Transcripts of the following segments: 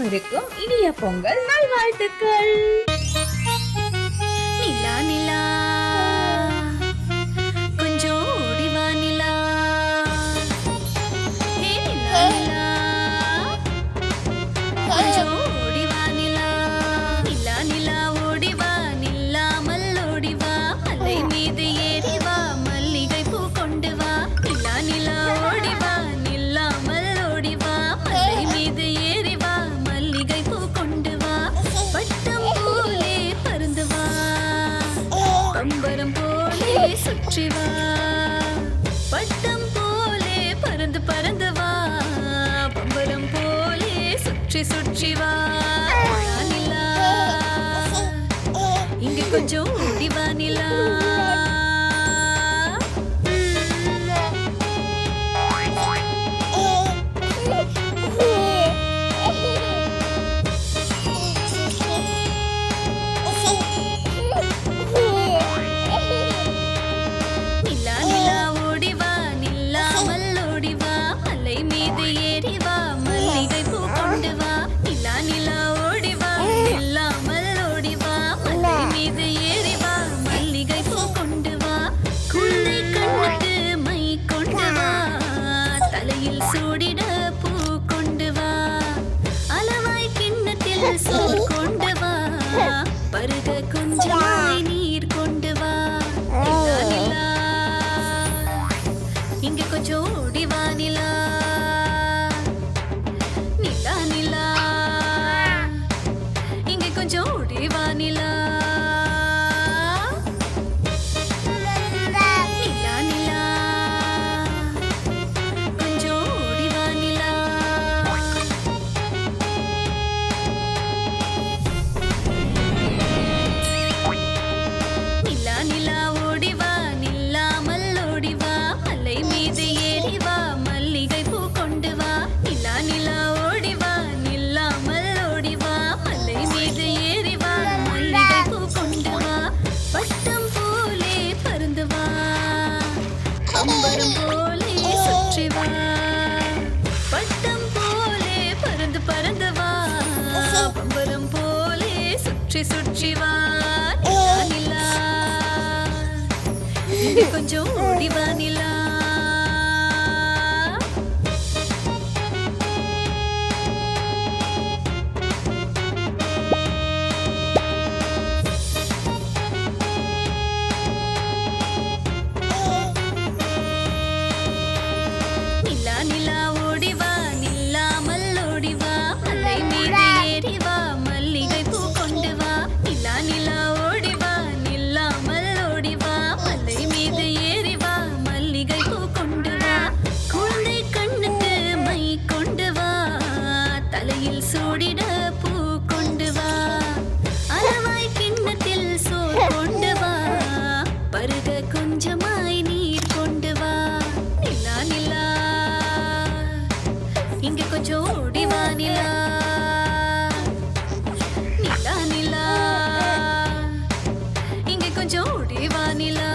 அனைவருக்கும் இனிய பொங்கல் நல்வாழ்த்துக்கள். நிலா நிலா கொஞ்சம் ஓடிவா நிலா. ஹே நிலா நிலா கொஞ்சம் ஓடிவா நிலா. நிலா நிலா ஓடிவா நில்லாமல் ஓடிவா. மலை மீது ஏறிவா மல்லிகை பூ கொண்டு வா. நிலா நிலா ஓடிவா நில்லாமல் ஓடிவா. மலை மீது ஏறிவா மல்லிகை பூ கொண்டு வா. பட்டம் போலே பருந்து வா பம்பரம் போலே சுற்றி வா. பட்டம் போலே பறந்து பறந்து வா. பம்பரம் போலே சுற்றி சுற்றி வா. நிலா இங்க கொஞ்சம் ஓடி வா நிலா. நிலா நிலா ஓடி வா நில்லாமல் ஓடி வா. மலை மீது ஏறி வா மல்லிகை பூ கொண்டு வா. நிலா நிலா ஓடி வா நில்லாமல் ஓடி வா. மலை மீது ஏறி வா மல்லிகை பூ கொண்டு வா. குழந்தை கண்ணுக்கு மை கொண்டு வா. தலையில் சூடிட பூ கொண்டு வா. அளவாய் கிண்ணத்தில் சோறு கொண்டு வா. பருக கொஞ்சமாய் நீர் கொண்டு வா. நிலா நிலா இங்க கொஞ்சம் ஓடி வா நிலா. நிலா நிலா இங்க கொஞ்சம் ஓடி வா நிலா. நிலா நிலா கொஞ்சம் ஓடி வா நிலா. நிலா நிலா ஓடி வா நில்லாமல் ஓடி வா. மலை மீது ஏறி வா மல்லிகை பூ கொண்டு வா. நிலா நிலா ஓடி வா நில்லாமல் ஓடி வா. மலை மீது ஏறி வா மல்லிகை பூ கொண்டு வா. பட்டம் போலே பருந்து வா. பம்பரம் போலே சுற்றி வா. பட்டம் போலே பறந்து பறந்து வா. பம்பரம் போலே சுற்றி சுற்றி வா. நிலா நிலா இங்க கொஞ்சம் ஓடி வா நிலா. நிலா நிலா ஓடி வா நில்லாமல் ஓடி வா. மலை மீது ஏறி வா மல்லிகை பூ கொண்டு வா. நிலா நிலா ஓடி வா நில்லாமல் ஓடி வா. மலை மீது ஏறி வா மல்லிகை பூ கொண்டு வா. குழந்தை கண்ணுக்கு மை கொண்டு வா. தலையில் சூடிட பூ கொண்டு வா. அளவாய் கிண்ணத்தில் சோறு கொண்டு வா. பருக கொஞ்சமாய் நீர் கொண்டு வா. நிலா நிலா இங்க கொஞ்சம் ஓடி வா நிலா. நிலா நிலா இங்க கொஞ்சம் ஓடி வா நிலா.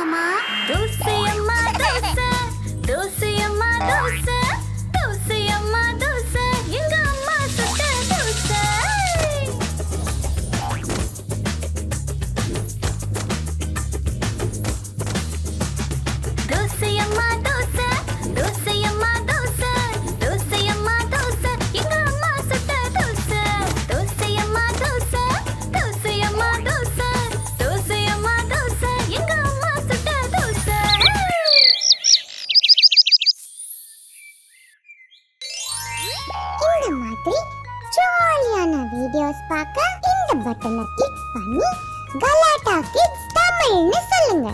மாமா? தோசை அம்மா தோசை, தோசை அம்மா தோசை, தோசை அம்மா தோசை, எங்க அம்மா சுட்ட தோசை. தோசை அம்மா தோசை, தோசை அம்மா தோசை, தோசை அம்மா தோசை, எங்க அம்மா சுட்ட தோசை. தோசை அம்மா தோசை, தோசை அம்மா தோசை, தோசை அம்மா தோசை, எங்க அம்மா சுட்ட தோசை. இந்த மாதிரி ஜாலியான வீடியோஸ் பார்க்க இந்த பட்டனை கிளிக் பண்ணி கலாட்டா கிட்ஸ் தமிழ்னு சொல்லுங்க.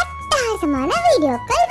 அட்டகாசமான வீடியோக்கள்